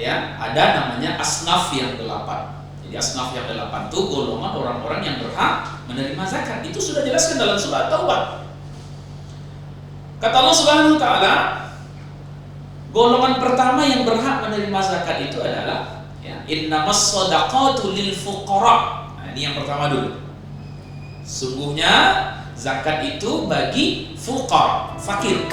ya, ada namanya asnaf yang 8. Jadi asnaf yang 8 itu golongan orang-orang yang berhak menerima zakat. Itu sudah jelaskan dalam surah Taubah. Kata Allah Subhanahu wa taala, golongan pertama yang berhak menerima zakat itu adalah ya, innamas shadaqatu lil fuqara. Nah, ini yang pertama dulu. Sungguhnya zakat itu bagi fuqara, fakir.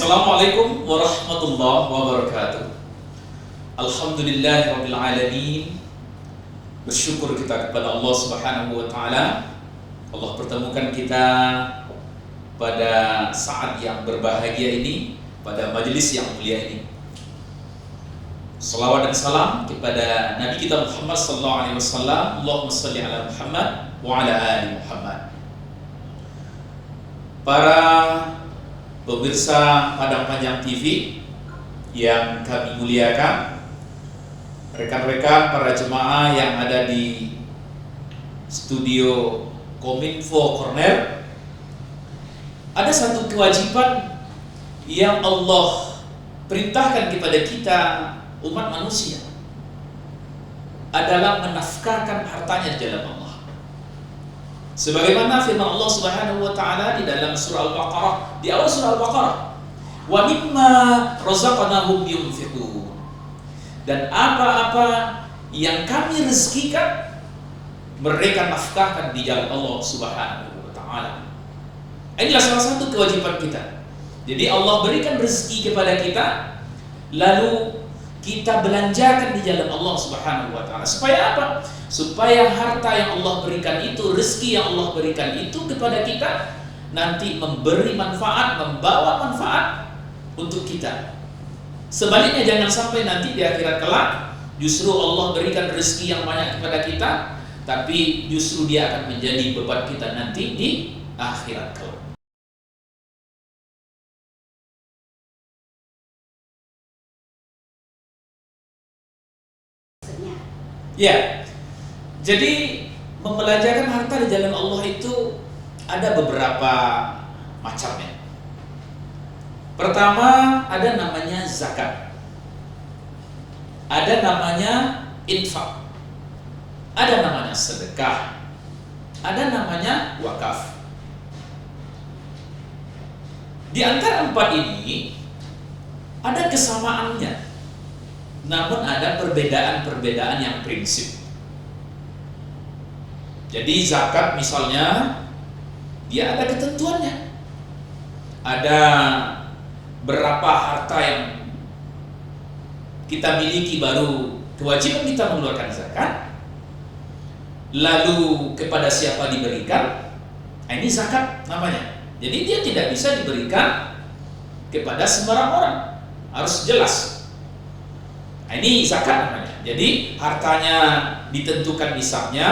Assalamualaikum warahmatullahi wabarakatuh. Alhamdulillahirabbil alamin. Bersyukur kita kepada Allah Subhanahu wa taala. Allah pertemukan kita pada saat yang berbahagia ini, pada majelis yang mulia ini. Salawat dan salam kepada Nabi kita Muhammad sallallahu alaihi wasallam. Allahumma shalli ala Muhammad wa ala ali Muhammad. Para pemirsa Padang Panjang TV yang kami muliakan, rekan-rekan para jemaah yang ada di studio Kominfo Corner, ada satu kewajiban yang Allah perintahkan kepada kita umat manusia, adalah menafkahkan hartanya di jalan Allah. Sebagaimana firman Allah Subhanahu wa taala di dalam surah Al-Baqarah, di awal surah Al-Baqarah, wa mimma razaqnahum yunfiqun. Dan apa-apa yang kami rezekikan, mereka nafkahkan di jalan Allah Subhanahu wa taala. Inilah salah satu kewajiban kita. Jadi Allah berikan rezeki kepada kita, lalu kita belanjakan di jalan Allah Subhanahu wa taala. Supaya apa? Supaya harta yang Allah berikan itu, rezeki yang Allah berikan itu kepada kita nanti memberi manfaat, membawa manfaat untuk kita. Sebaliknya jangan sampai nanti di akhirat kelak justru Allah berikan rezeki yang banyak kepada kita, tapi justru dia akan menjadi beban kita nanti di akhirat kelak. Ya, jadi membelanjakan harta di jalan Allah itu ada beberapa macamnya. Pertama, ada namanya zakat, ada namanya infak, ada namanya sedekah, ada namanya wakaf. Di antara empat ini ada kesamaannya, namun ada perbedaan-perbedaan yang prinsip. Jadi zakat misalnya, dia ada ketentuannya. Ada berapa harta yang kita miliki baru kewajiban kita mengeluarkan zakat. Lalu kepada siapa diberikan, ini zakat namanya. Jadi dia tidak bisa diberikan kepada sembarang orang, harus jelas. Ini zakat namanya. Jadi hartanya ditentukan nisabnya,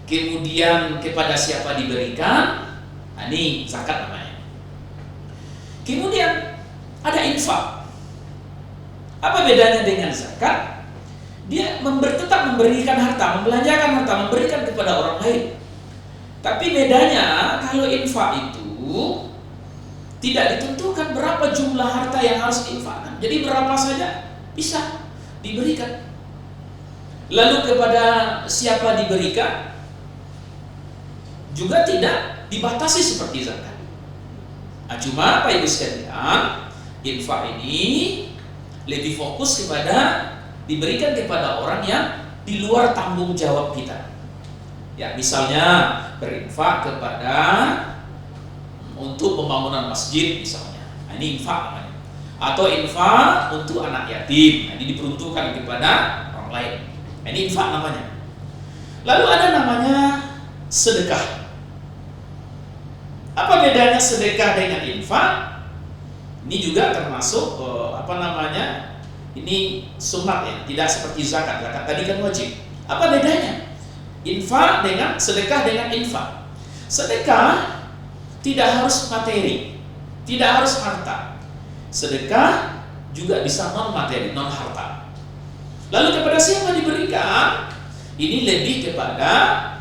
kemudian kepada siapa diberikan, ini zakat namanya. Kemudian ada infak. Apa bedanya dengan zakat? Dia tetap memberikan harta, membelanjakan harta, memberikan kepada orang lain. Tapi bedanya kalau infak itu tidak ditentukan berapa jumlah harta yang harus diinfakkan. Jadi berapa saja bisa diberikan. Lalu kepada siapa diberikan juga tidak dibatasi seperti zakat. Nah, cuma Pak Ibu sekalian, infak ini lebih fokus kepada diberikan kepada orang yang di luar tanggung jawab kita. Ya, misalnya berinfak kepada untuk pembangunan masjid misalnya. Nah, ini infak namanya. Atau infak untuk anak yatim. Nah, ini diperuntukkan kepada orang lain. Nah, ini infak namanya. Lalu ada namanya sedekah. Apa bedanya sedekah dengan infak? Ini juga termasuk ini sunat ya, tidak seperti zakat. Zakat tadi kan wajib. Apa bedanya? Infak dengan sedekah dengan infak. Sedekah tidak harus materi, tidak harus harta. Sedekah juga bisa non materi, non harta. Lalu kepada siapa diberikan? Ini lebih kepada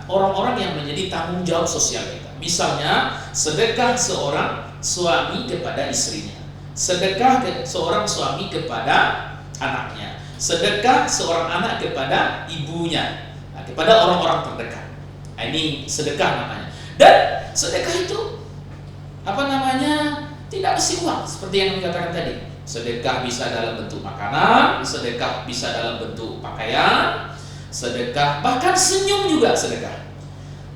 orang-orang yang menjadi tanggung jawab sosial kita. Misalnya sedekah seorang suami kepada istrinya, sedekah seorang suami kepada anaknya, sedekah seorang anak kepada ibunya, kepada orang-orang terdekat. Ini sedekah namanya. Dan sedekah itu tidak mesti uang, seperti yang dikatakan tadi. Sedekah bisa dalam bentuk makanan, sedekah bisa dalam bentuk pakaian, sedekah bahkan senyum juga sedekah.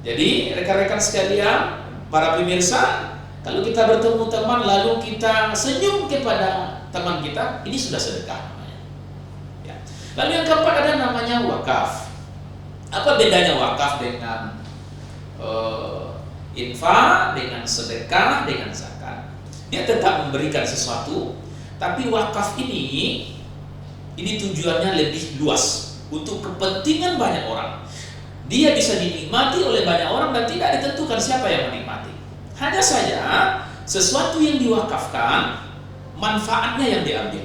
Jadi rekan-rekan sekalian, para pemirsa, kalau kita bertemu teman lalu kita senyum kepada teman kita, ini sudah sedekah namanya. Ya. Lalu yang keempat ada namanya wakaf. Apa bedanya wakaf dengan infak, dengan sedekah, dengan zakat? Dia tetap memberikan sesuatu, tapi wakaf ini tujuannya lebih luas untuk kepentingan banyak orang. Dia bisa dinikmati oleh banyak orang dan tidak ditentukan siapa yang menikmati. Hanya saja sesuatu yang diwakafkan manfaatnya yang diambil.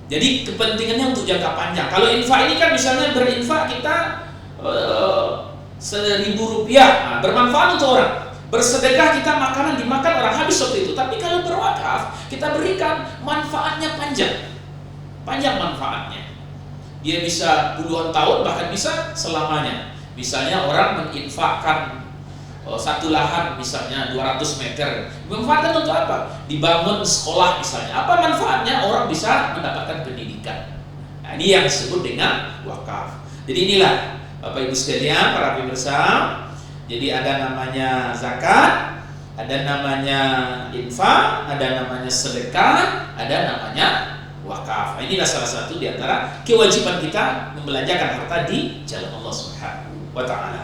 Jadi kepentingannya untuk jangka panjang. Kalau infak ini kan misalnya berinfak kita 1.000 rupiah, bermanfaat untuk orang. Bersedekah kita makanan dimakan orang habis waktu itu. Tapi kalau berwakaf kita berikan manfaatnya panjang manfaatnya. Dia bisa puluhan tahun bahkan bisa selamanya. Misalnya orang menginfakkan satu lahan misalnya 200 meter, manfaatkan untuk apa? Dibangun sekolah misalnya. Apa manfaatnya? Orang bisa mendapatkan pendidikan. Nah, ini yang disebut dengan wakaf. Jadi inilah Bapak Ibu sekalian, para pemirsa. Jadi ada namanya zakat, ada namanya infak, ada namanya sedekah, ada namanya wakaf. Nah, inilah salah satu di antara kewajiban kita membelanjakan harta di jalan Allah Subhanahu wa taala.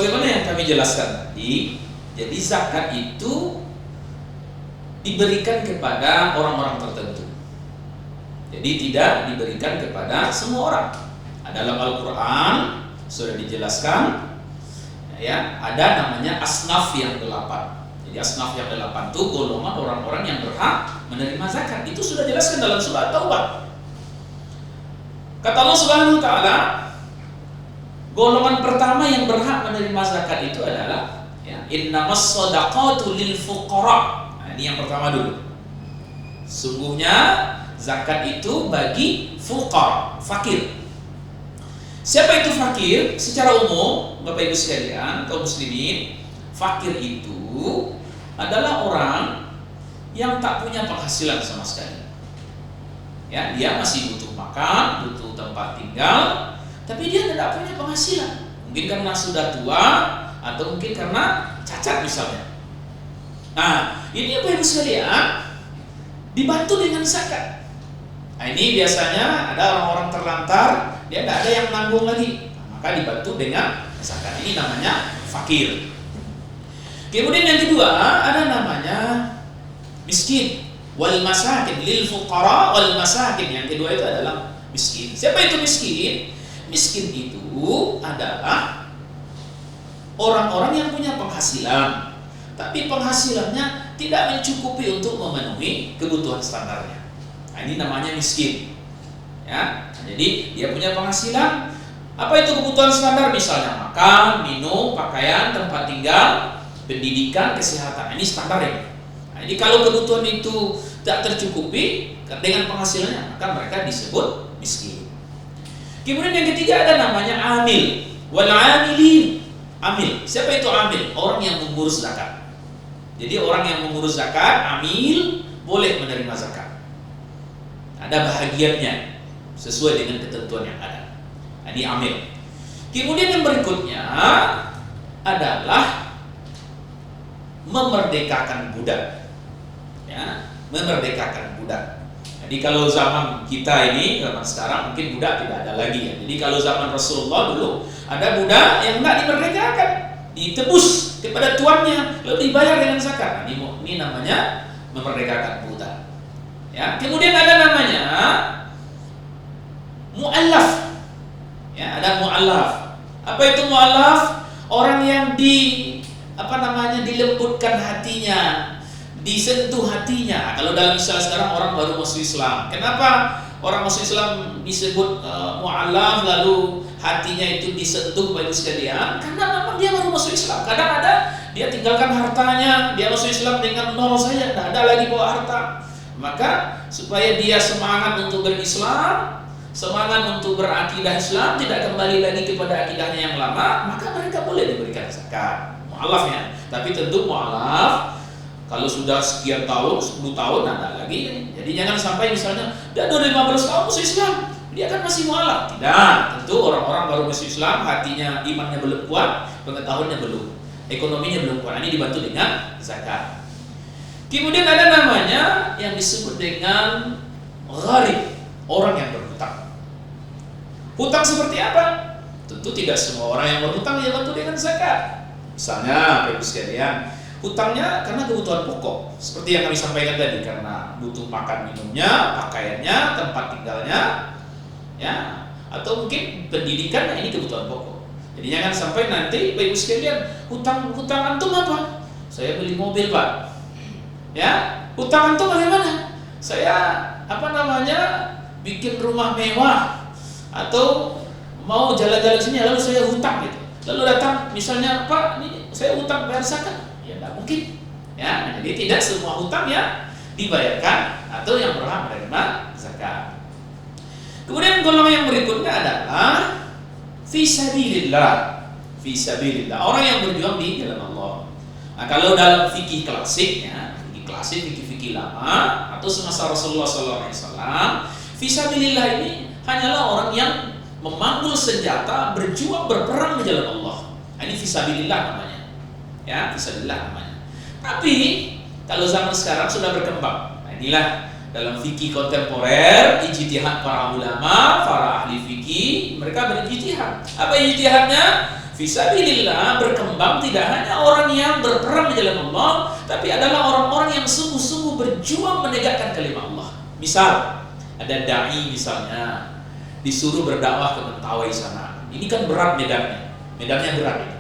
Bagaimana yang kami jelaskan tadi, jadi zakat itu diberikan kepada orang-orang tertentu. Jadi tidak diberikan kepada semua orang. Dalam Al-Quran sudah dijelaskan, ya, ada namanya asnaf yang 8. Jadi asnaf yang 8 itu golongan orang-orang yang berhak menerima zakat. Itu sudah dijelaskan dalam surah Taubah. Kata Allah Subhanahu wa taala, golongan pertama yang berhak menerima zakat itu adalah innamas shadaqatu lil fuqara. Nah, ini yang pertama dulu. Sungguhnya zakat itu bagi fuqara, fakir. Siapa itu fakir? Secara umum, Bapak Ibu sekalian, kaum muslimin, fakir itu adalah orang yang tak punya penghasilan sama sekali. Ya, dia masih butuh makan, butuh tempat tinggal, tapi dia tidak punya penghasilan. Mungkin karena sudah tua atau mungkin karena cacat misalnya. Nah, ini Bapak Ibu sekalian dibantu dengan zakat. Nah, ini biasanya ada orang-orang terlantar, dia tidak ada yang menanggung lagi, maka dibantu dengan zakat. Ini namanya fakir. Kemudian yang kedua ada namanya miskin, wal masakin, lil fuqara wal masakin. Yang kedua itu adalah miskin. Siapa itu miskin? Miskin itu adalah orang-orang yang punya penghasilan, tapi penghasilannya tidak mencukupi untuk memenuhi kebutuhan standarnya. Nah, ini namanya miskin. Ya, jadi dia punya penghasilan. Apa itu kebutuhan standar? Misalnya makan, minum, pakaian, tempat tinggal, pendidikan, kesehatan. Ini standar ya. Nah, jadi kalau kebutuhan itu tidak tercukupi dengan penghasilannya, maka mereka disebut miskin. Kemudian yang ketiga ada namanya amil, wal amilin. Amil, siapa itu amil? Orang yang mengurus zakat. Jadi orang yang mengurus zakat, amil, boleh menerima zakat. Ada bahagiannya sesuai dengan ketentuan yang ada. Ini amil. Kemudian yang berikutnya adalah memerdekakan budak. Ya, memerdekakan budak. Jadi kalau zaman kita ini, zaman sekarang mungkin budak tidak ada lagi ya. Jadi kalau zaman Rasulullah dulu ada budak yang tidak dimerdekakan, ditebus kepada tuannya lalu dibayar dengan zakat. Ini namanya memerdekakan budak. Ya, kemudian ada namanya mu'allaf. Ya, ada mu'allaf. Apa itu mu'allaf? Orang yang dilembutkan hatinya, disentuh hatinya. Kalau dalam istilah sekarang orang baru masuk Islam. Kenapa orang masuk Islam disebut mu'allaf lalu hatinya itu disentuh Bapak Ibu sekalian? Karena memang dia baru masuk Islam. Kadang ada dia tinggalkan hartanya, dia masuk Islam dengan nol saja, tidak ada lagi bawa harta. Maka supaya dia semangat untuk berislam, semangat untuk berakidah Islam, tidak kembali lagi kepada akidahnya yang lama, maka mereka boleh diberikan zakat. Mu'allaf ya. Tapi tentu mu'allaf kalau sudah sekian tahun, 10 tahun ada lagi. Jadi jangan sampai misalnya dia udah 15 tahun masuk Islam, dia kan masih mu'allaf. Tidak, tentu orang-orang baru masuk Islam, hatinya, imannya belum kuat, pengetahuannya belum, ekonominya belum kuat. Ini dibantu dengan zakat. Kemudian ada namanya yang disebut dengan gharib, orang yang berhutang. Hutang seperti apa? Tentu tidak semua orang yang berhutang dia bantu dengan zakat. Misalnya, Bapak Ibu sekalian, hutangnya karena kebutuhan pokok, seperti yang kami sampaikan tadi, karena butuh makan minumnya, pakaiannya, tempat tinggalnya, ya, atau mungkin pendidikan, ini kebutuhan pokok. Jadi jangan sampai nanti Bapak Ibu sekalian, hutang antum apa? Saya beli mobil, Pak. Ya, hutang antum bagaimana? Saya bikin rumah mewah atau mau jalan-jalan sini lalu saya hutang gitu. Lalu datang misalnya, Pak, ini saya hutang bayar zakat. Ya tidak mungkin. Ya, jadi tidak semua hutang yang dibayarkan atau yang berhak menerima zakat. Kemudian golongan yang berikutnya adalah fisabilillah. Fisabilillah, orang yang berjuang di jalan Allah. Nah, kalau dalam fikih klasiknya, fikih lama atau semasa Rasulullah SAW, fisabilillah ini hanyalah orang yang memanggul senjata, berjuang, berperang di jalan Allah. Ini fisabilillah namanya. Ya, fisabilillah namanya. Tapi kalau zaman sekarang sudah berkembang. Nah, inilah dalam fikih kontemporer, ijtihad para ulama, para ahli fikih, mereka berijtihad. Apa ijtihadnya? Fisabilillah berkembang tidak hanya orang yang berperang di jalan Allah, tapi adalah orang-orang yang sungguh-sungguh berjuang menegakkan kalimat Allah. Misal, ada dai misalnya disuruh berdakwah ke Mentawai sana. Ini kan berat medannya berat ini.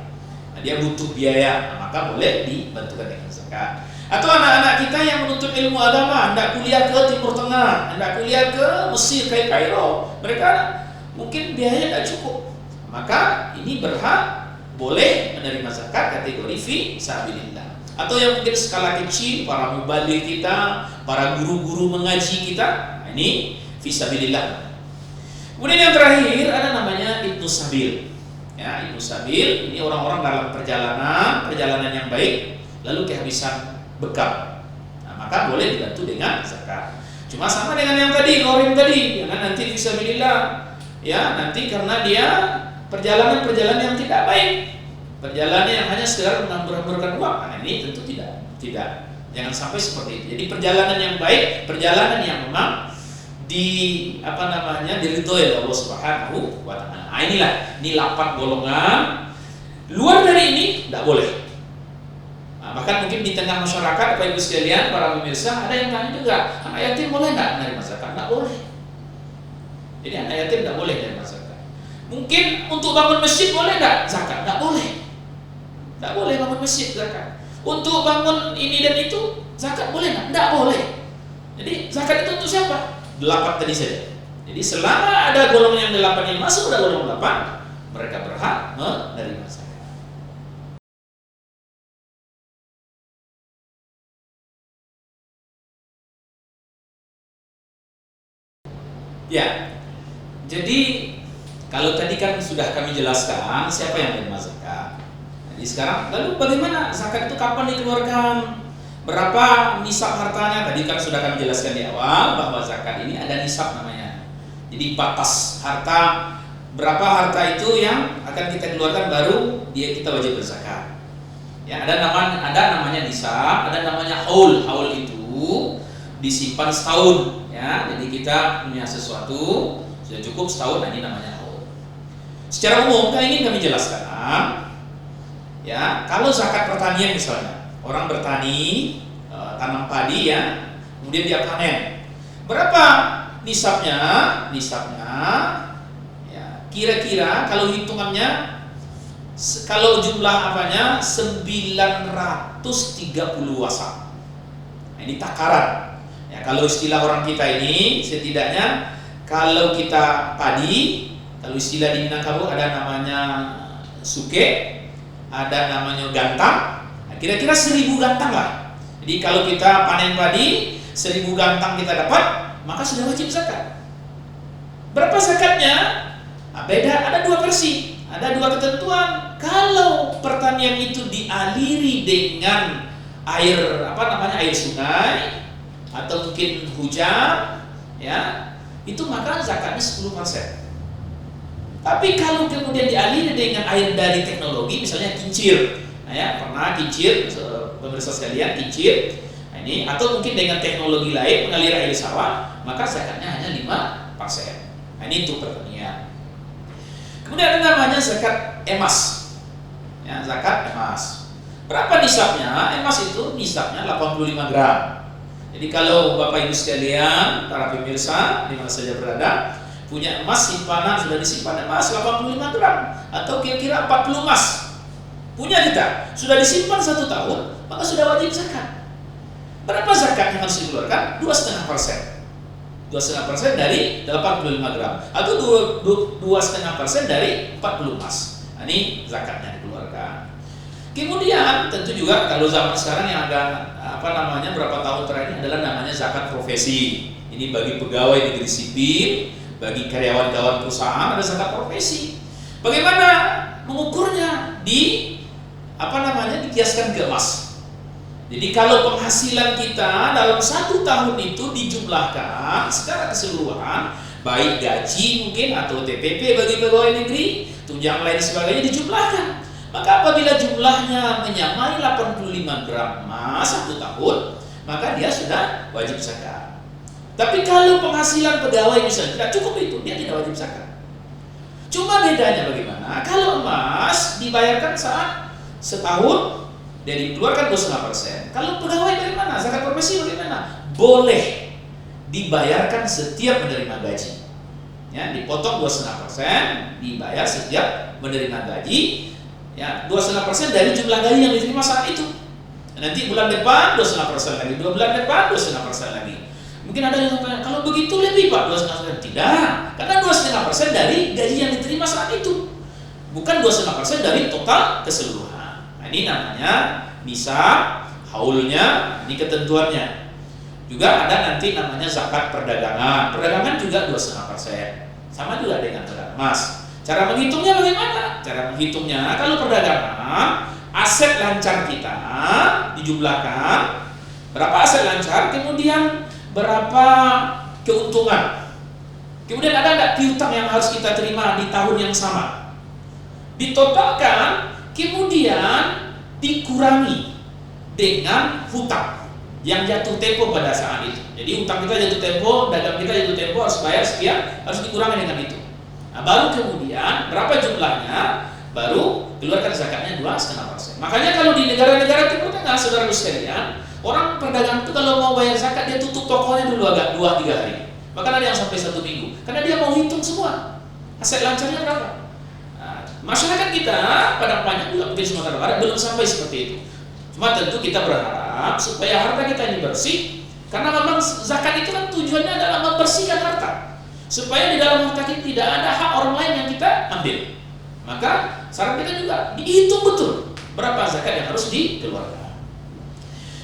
Nah, dia butuh biaya, maka boleh dibantukan dengan zakat. Atau anak-anak kita yang menuntut ilmu agama, hendak kuliah ke Timur Tengah, hendak kuliah ke Mesir, ke Kairo, mereka mungkin biayanya tidak cukup. Maka ini berhak boleh menerima zakat kategori fisabilillah. Atau yang mungkin skala kecil, para mubaligh kita, para guru-guru mengaji kita, nah ini fisabilillah. Kemudian yang terakhir ada namanya ibnu sabil. Ya, ibnu sabil ini orang-orang dalam perjalanan yang baik, lalu kehabisan bekal. Nah, maka boleh dibantu dengan zakat. Cuma sama dengan yang tadi, gharim tadi, jangan nanti fisabilillah. Ya, nanti karena dia perjalanan yang tidak baik, perjalanan yang hanya sekedar menghamburkan uang, nah ini tentu tidak. Jangan sampai seperti itu. Jadi perjalanan yang baik, perjalanan yang memang diridhoi oleh Allah Subhanahu wa taala. Nah, ini 8 golongan. Luar dari ini tidak boleh. Nah, bahkan mungkin di tengah masyarakat, Bapak Ibu sekalian, para pemirsa, ada yang tanya juga, anak yatim boleh enggak menerima zakat? Enggak boleh. Jadi anak yatim tidak boleh menerima zakat. Mungkin untuk bangun masjid boleh enggak zakat? Enggak boleh. Enggak boleh bangun masjid zakat. Untuk bangun ini dan itu zakat boleh enggak? Enggak boleh. Jadi zakat itu untuk siapa? 8 tadi saja. Jadi selama ada golongan yang 8 yang masuk pada golongan 8, mereka berhak menerima zakat. Ya. Jadi kalau tadi kan sudah kami jelaskan siapa yang menerima zakat. Jadi sekarang lalu bagaimana zakat itu kapan dikeluarkan? Berapa nisab hartanya? Tadi kan sudah kami jelaskan di awal bahwa zakat ini ada nisab namanya. Jadi batas harta, berapa harta itu yang akan kita keluarkan baru kita wajib berzakat. Ya, ada namanya nisab, ada namanya haul. Haul itu disimpan setahun, ya. Jadi kita punya sesuatu sudah cukup setahun, nah ini namanya haul. Secara umum ingin kami jelaskan, ya, kalau zakat pertanian misalnya, orang bertani, tanam padi ya, kemudian dia panen. Berapa nisabnya? Nisabnya ya, kira-kira kalau hitungannya, kalau jumlah apanya 930 wasak. Nah, ini takaran. Ya, kalau istilah orang kita ini setidaknya kalau kita padi, kalau istilah di Minangkabau ada namanya suke, ada namanya gantang. Nah, kira-kira 1000 gantang lah. Jadi kalau kita panen padi 1000 gantang kita dapat, maka sudah wajib zakat. Berapa zakatnya? Nah, beda, ada 2 versi, ada 2 ketentuan. Kalau pertanian itu dialiri dengan air air sungai atau mungkin hujan, ya, itu maka zakatnya 10%. Tapi kalau kemudian dialiri dengan air dari teknologi, misalnya kincir, nah ya, pernah kincir, pemirsa sekalian, kincir, nah ini, atau mungkin dengan teknologi lain mengalir air sawah, maka zakatnya hanya 5%. Nah ini untuk pertanian. Kemudian ada namanya zakat emas, ya, zakat emas. Berapa nisabnya? Emas itu nisabnya 85 gram. Jadi kalau Bapak Ibu sekalian, para pemirsa di mana saja berada, punya emas simpanan, sudah disimpan emas 85 gram atau kira-kira 40 emas, punya kita, sudah disimpan 1 tahun, maka sudah wajib zakat. Berapa zakat yang harus dikeluarkan? 2,5%. 2,5% dari 85 gram atau 2,5% dari 40 emas. Nah, ini zakatnya dikeluarkan. Kemudian tentu juga kalau zaman sekarang yang agak berapa tahun terakhir adalah namanya zakat profesi. Ini bagi pegawai negeri sipil, bagi karyawan-karyawan perusahaan ada zakat profesi. Bagaimana mengukurnya? Dikiaskan ke emas. Jadi kalau penghasilan kita dalam 1 tahun itu dijumlahkan secara keseluruhan, baik gaji mungkin atau TPP bagi pegawai negeri, tunjangan lain sebagainya dijumlahkan. Maka apabila jumlahnya menyamai 85 gram emas 1 tahun, maka dia sudah wajib zakat. Tapi kalau penghasilan pegawai misalnya tidak cukup itu, dia tidak wajib zakat. Cuma bedanya bagaimana? Kalau emas dibayarkan saat setahun, dia dikeluarkan 2,5%. Kalau pegawai bagaimana? Zakat profesi bagaimana? Boleh dibayarkan setiap menerima gaji. Ya, dipotong 2,5%, dibayar setiap menerima gaji. Ya, 2,5% dari jumlah gaji yang diterima saat itu. Nanti bulan depan 2,5% lagi, 2 bulan depan 2,5% lagi. Mungkin ada yang tanya, kalau begitu lebih Pak 2,5%? Tidak, karena 2,5% dari gaji yang diterima saat itu, bukan 2,5% dari total keseluruhan. Nah, ini namanya nisab, haulnya, ini ketentuannya. Juga ada nanti namanya zakat perdagangan. Perdagangan juga 2,5%, sama juga dengan zakat emas. Cara menghitungnya bagaimana? Cara menghitungnya, kalau perdagangan, aset lancar kita dijumlahkan, berapa aset lancar, kemudian berapa keuntungan, kemudian ada nggak piutang yang harus kita terima di tahun yang sama, ditotalkan, kemudian dikurangi dengan hutang yang jatuh tempo pada saat itu. Jadi hutang kita jatuh tempo, dagang kita jatuh tempo, harus bayar sekian, harus dikurangi dengan itu. Nah, baru kemudian berapa jumlahnya, baru keluarkan zakatnya 2,5%. Makanya kalau di negara-negara Timur Tengah, saudara sekalian, orang pedagang itu kalau mau bayar zakat, dia tutup tokonya dulu agak 2-3 hari. Bahkan ada yang sampai 1 minggu, karena dia mau hitung semua aset lancarnya berapa. Nah, masyarakat kita pada banyak juga mungkin Sumatera Barat belum sampai seperti itu. Cuma tentu kita berharap supaya harta kita ini bersih, karena memang zakat itu kan tujuannya adalah membersihkan harta, supaya di dalam harta kita tidak ada hak orang lain yang kita ambil. Maka saran kita juga dihitung betul berapa zakat yang harus dikeluarkan.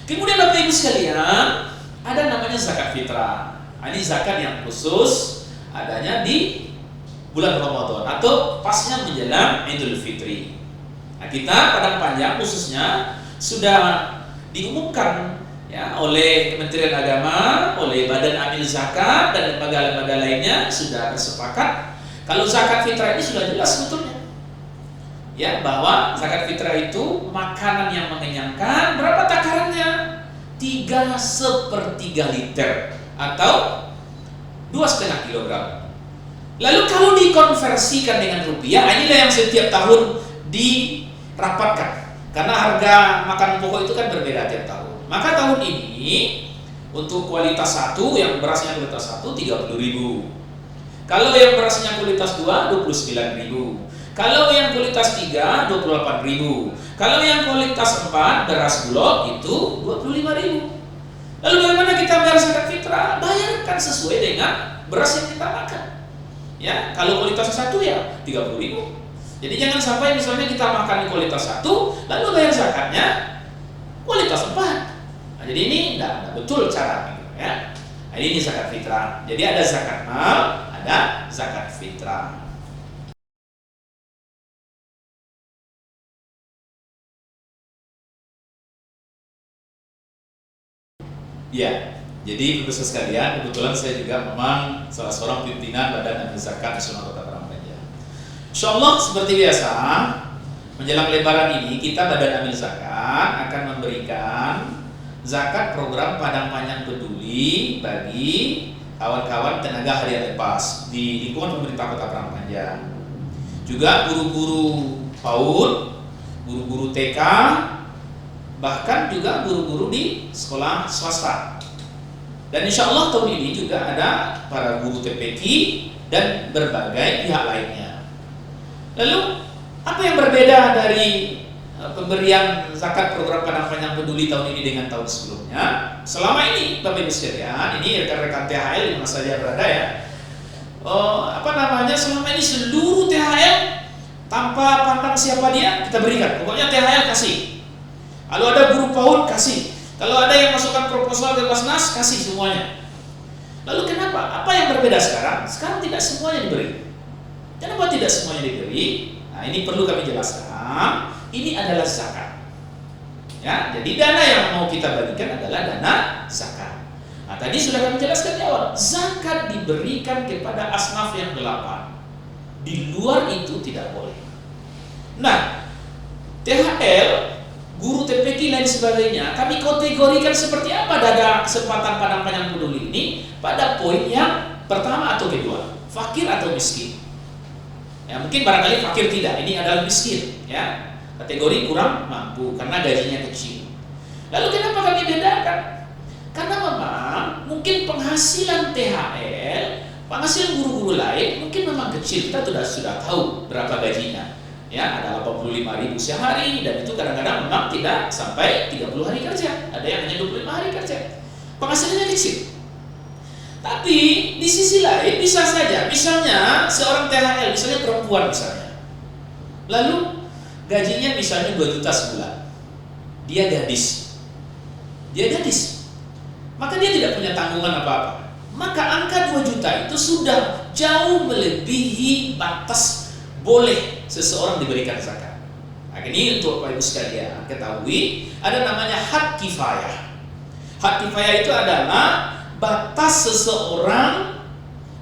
Kemudian Bapak Ibu sekalian, ada namanya zakat fitrah. Ini zakat yang khusus adanya di bulan Ramadan atau pasnya menjelang Idul Fitri. Nah, kita Padang Panjang khususnya sudah diumumkan ya oleh Kementerian Agama, oleh Badan Amil Zakat dan lembaga-lembaga lainnya sudah bersepakat kalau zakat fitrah ini sudah jelas sebetulnya. Ya, bahwa zakat fitrah itu makanan yang mengenyangkan. Berapa takarannya? 3/3 liter atau 2,5 kilogram. Lalu kalau dikonversikan dengan rupiah, inilah yang setiap tahun dirapatkan, karena harga makan pokok itu kan berbeda tiap tahun. Maka tahun ini untuk kualitas 1, yang berasnya kualitas 1 30.000. Kalau yang berasnya kualitas 2 29.000. Kalau yang kualitas 3 28.000. Kalau yang kualitas 4 beras bulog itu 25.000. Lalu bagaimana kita bayar zakat fitrah? Bayarkan sesuai dengan beras yang kita makan. Ya, kalau kualitas 1 ya 30.000. Jadi jangan sampai misalnya kita makan kualitas 1 lalu bayar zakatnya kualitas 4. Nah, jadi ini tidak betul cara gitu, ya. Nah, ini zakat fitrah. Jadi ada zakat mal, ada zakat fitrah. Ya, jadi pemirsa sekalian, kebetulan saya juga memang salah seorang pimpinan Badan Amil Zakat Nasional Kota Parangpanjang. Insyaallah seperti biasa, menjelang Lebaran ini kita Badan Amil Zakat akan memberikan zakat program Padang Panjang Peduli bagi kawan-kawan tenaga harian lepas di lingkungan pemerintah Kota Parangpanjang. Juga guru-guru PAUD, guru-guru TK, bahkan juga guru-guru di sekolah swasta. Dan insya Allah tahun ini juga ada para guru TPQ dan berbagai pihak lainnya. Lalu apa yang berbeda dari pemberian zakat program Padang Panjang Peduli tahun ini dengan tahun sebelumnya? Selama ini Bapak Ibu sekalian, ini rekan-rekan THL di mana saja berada ya. Selama ini seluruh THL tanpa pandang siapa dia kita berikan. Pokoknya THL kasih. Kalau ada guru PAUD kasih. Kalau ada yang masukkan proposal ke Basnas kasih semuanya. Lalu kenapa? Apa yang berbeda sekarang? Sekarang tidak semuanya diberi. Kenapa tidak semuanya diberi? Nah, ini perlu kami jelaskan. Ini adalah zakat. Ya, jadi dana yang mau kita bagikan adalah dana zakat. Nah, tadi sudah kami jelaskan di awal. Zakat diberikan kepada asnaf yang 8. Di luar itu tidak boleh. Nah, THL, guru TPQ lain sebagainya, kami kategorikan seperti apa dana kesempatan Padang Panjang Peduli ini pada poin yang pertama atau kedua, fakir atau miskin. Ya, mungkin barangkali fakir tidak, ini adalah miskin, ya. Kategori kurang mampu karena gajinya kecil. Lalu kenapa kami bedakan? Karena memang mungkin penghasilan THL, penghasilan guru-guru lain mungkin memang kecil. Kita sudah tahu berapa gajinya. Ya, ada 85.000 sehari dan itu kadang-kadang memang tidak sampai 30 hari kerja. Ada yang hanya 25 hari kerja. Penghasilannya kecil. Tapi di sisi lain bisa saja, misalnya seorang THL, misalnya perempuan misalnya. Lalu gajinya misalnya 2 juta sebulan. Dia gadis. Maka dia tidak punya tanggungan apa-apa. Maka angka 2 juta itu sudah jauh melebihi batas boleh seseorang diberikan zakat. Nah, ini untuk Bapak Ibu sekalian ketahui, ada namanya had kifayah. Had kifayah itu adalah batas seseorang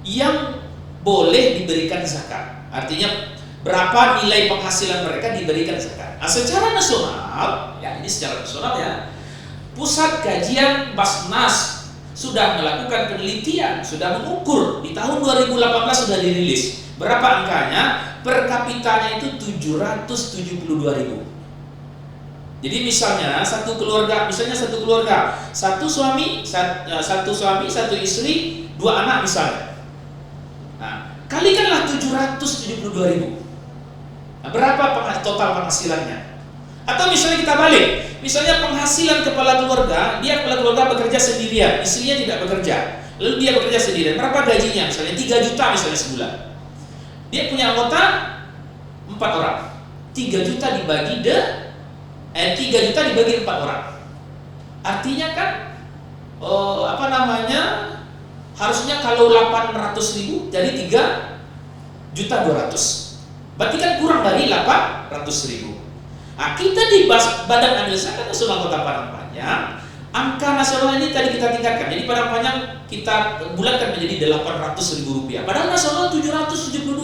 yang boleh diberikan zakat. Artinya berapa nilai penghasilan mereka diberikan zakat. Nah, secara nasional, ya ini secara nasional ya, Pusat Kajian Basnas sudah melakukan penelitian, sudah mengukur di tahun 2018 sudah dirilis. Berapa angkanya? Per kapitanya itu 772.000. Jadi misalnya satu keluarga, satu suami, satu istri, 2 anak misalnya. Nah, kalikanlah 772.000. Nah, berapa total penghasilannya? Atau misalnya kita balik, misalnya penghasilan kepala keluarga, dia kepala keluarga bekerja sendirian, istrinya tidak bekerja, lalu dia bekerja sendirian, berapa gajinya? Misalnya 3 juta misalnya sebulan. Dia punya anggota 4 orang. 3 juta dibagi 4 orang. Artinya kan harusnya kalau 800.000 jadi 3.200.000. Berarti kan kurang dari 800.000. Nah, kita di Badan Amil Zakat Nasional Kota Parangpanjang, angka nasional ini tadi kita tingkatkan. Jadi Padang Panjang kita bulatkan menjadi Rp800.000. Padahal nasional 772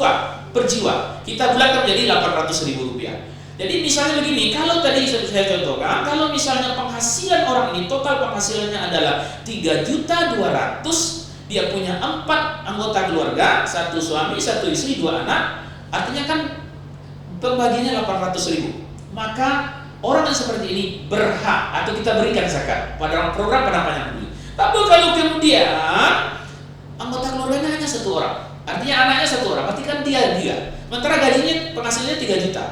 per jiwa. Kita bulatkan menjadi Rp800.000. Jadi misalnya begini, kalau tadi saya contohkan, kalau misalnya penghasilan orang ini total penghasilannya adalah 3.200.000, dia punya 4 anggota keluarga, 1 suami, 1 istri, 2 anak, artinya kan pembagiannya 800.000. Maka orang yang seperti ini berhak atau kita berikan zakat pada program penampungan dulu. Tapi kalau kemudian anggota keluarganya hanya 1 orang, artinya anaknya 1 orang, berarti kan dia. Sementara gajinya penghasilannya 3 juta.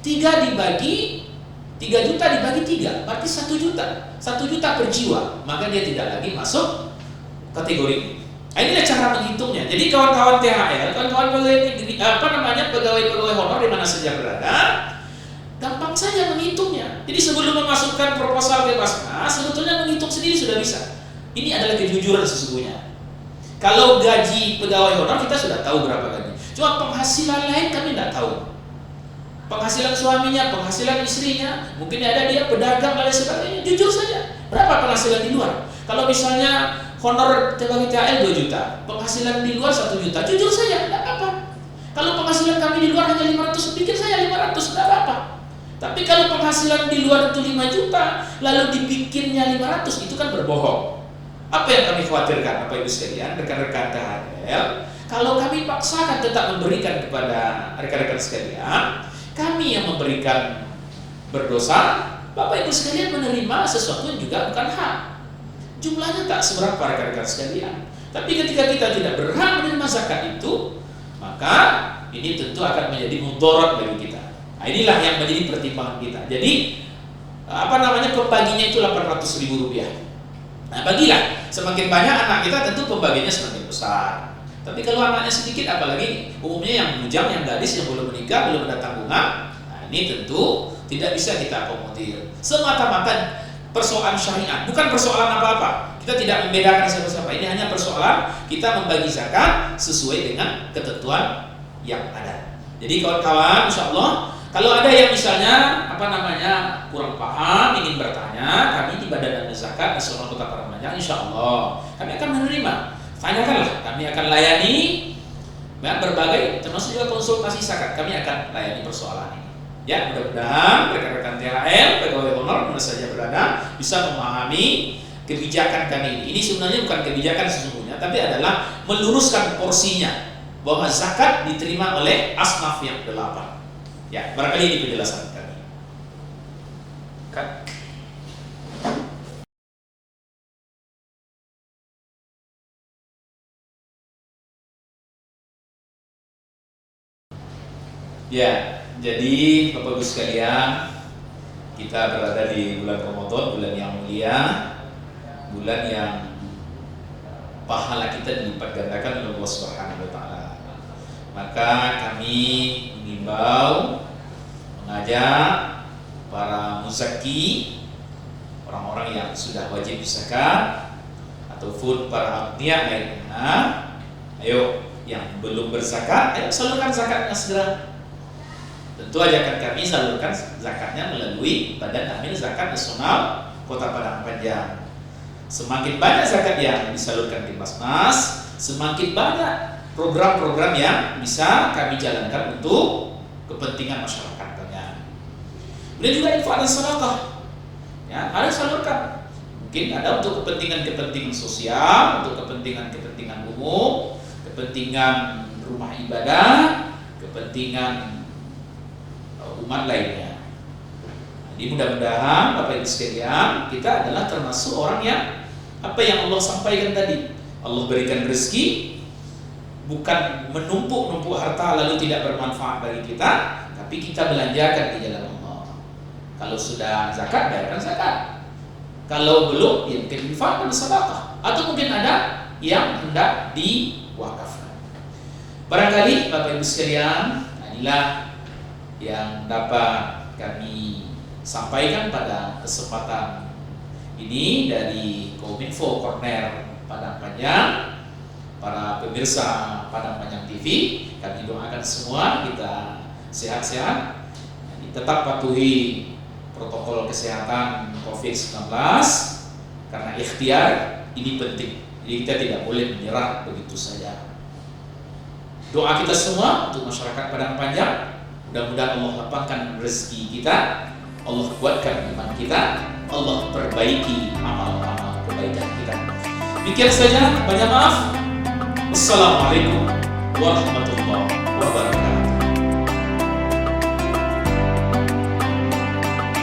3 juta dibagi 3, berarti 1 juta. 1 juta per jiwa, maka dia tidak lagi masuk kategori ini. Nah, inilah cara menghitungnya. Jadi kawan-kawan THL, kawan-kawan pegawai honor di mana saja berada, gampang saja menghitungnya. Jadi sebelum memasukkan proposal ke Basnas, sebetulnya menghitung sendiri sudah bisa. Ini adalah kejujuran sesungguhnya. Kalau gaji pegawai honor kita sudah tahu berapa gaji. Cuma penghasilan lain kami tidak tahu. Penghasilan suaminya, penghasilan istrinya, mungkin ada dia pedagang dan lain sebagainya. Jujur saja, berapa penghasilan di luar? Kalau misalnya honor sebagai THL 2 juta, penghasilan di luar 1 juta, jujur saja, tidak apa. Kalau penghasilan kami di luar hanya 500, pikir saya 500, tidak apa. Tapi kalau penghasilan di luar itu 5 juta, lalu dibikinnya 500, itu kan berbohong. Apa yang kami khawatirkan, Bapak Ibu sekalian, rekan-rekan THL, kalau kami paksakan tetap memberikan kepada rekan-rekan sekalian, kami yang memberikan berdosa, Bapak Ibu sekalian menerima sesuatu yang juga bukan hak. Jumlahnya tak seberapa rekan-rekan sekalian. Tapi ketika kita tidak berhak menerima zakat itu, maka ini tentu akan menjadi mudarat bagi kita. Nah, inilah yang menjadi pertimbangan kita. Jadi pembaginya itu 800 ribu rupiah. Nah, bagilah semakin banyak anak kita, tentu pembagiannya semakin besar. Tapi kalau anaknya sedikit, apalagi umumnya yang bujang, yang gadis, yang belum menikah, belum ada tanggungan, nah ini tentu tidak bisa kita akomodir. Semata-mata persoalan syariat, bukan persoalan apa-apa. Kita tidak membedakan siapa-siapa. Ini hanya persoalan kita membagi zakat sesuai dengan ketentuan yang ada. Jadi kawan-kawan, insya Allah, kalau ada yang misalnya kurang paham, ingin bertanya, kami di Badan Zakat Nasional Kota Padang, insya Allah kami akan menerima. Tanyakanlah, kami akan layani berbagai, termasuk juga konsultasi zakat. Kami akan layani persoalan ini. Ya, mudah-mudahan rekan-rekan THL, pegawai honor mana saja berada, bisa memahami kebijakan kami ini. Ini sebenarnya bukan kebijakan sesungguhnya, tapi adalah meluruskan porsinya, bahwa zakat diterima oleh asnaf yang 8. Ya, barangkali ini penjelasan kami. Kan? Ya, jadi Bapak Ibu sekalian, kita berada di bulan Ramadan, bulan yang mulia, bulan yang pahala kita dilipat gandakan oleh Allah Subhanahu wa taala. Maka kami mengimbau, mengajak para muzaki, orang-orang yang sudah wajib zakat, ataupun para agniya lainnya, ayo yang belum berzakat, ayo salurkan zakatnya segera. Tentu ajakan kami salurkan zakatnya melalui Badan Amil Zakat Nasional Kota Padang Panjang. Semakin banyak zakat yang disalurkan di Basnas, semakin banyak program-program yang bisa kami jalankan untuk kepentingan masyarakat banyak. Kemudian juga infak dan sedekah, ya, harus salurkan. Mungkin ada untuk kepentingan-kepentingan sosial, untuk kepentingan-kepentingan umum, kepentingan rumah ibadah, kepentingan umat lainnya. Jadi mudah-mudahan Bapak Ibu sekalian, kita adalah termasuk orang yang apa yang Allah sampaikan tadi. Allah berikan rezeki, bukan menumpuk-numpuk harta lalu tidak bermanfaat bagi kita, tapi kita belanjakan di jalan Allah. Kalau sudah zakat, bayarkan zakat. Kalau belum, ya mungkin infak dan sedekah, atau mungkin ada yang hendak diwakafkan. Barangkali Bapak Ibu sekalian, inilah yang dapat kami sampaikan pada kesempatan ini dari Kominfo Corner Padang Panjang. Para pemirsa Padang Panjang TV, kami doakan semua kita sehat-sehat, tetap patuhi protokol kesehatan COVID-19, karena ikhtiar ini penting. Jadi kita tidak boleh menyerah begitu saja. Doa kita semua untuk masyarakat Padang Panjang, mudah-mudahan Allah lapangkan rezeki kita, Allah kuatkan iman kita, Allah perbaiki amal-amal kebaikan kita. Demikian saja, banyak maaf. Assalamualaikum warahmatullahi wabarakatuh.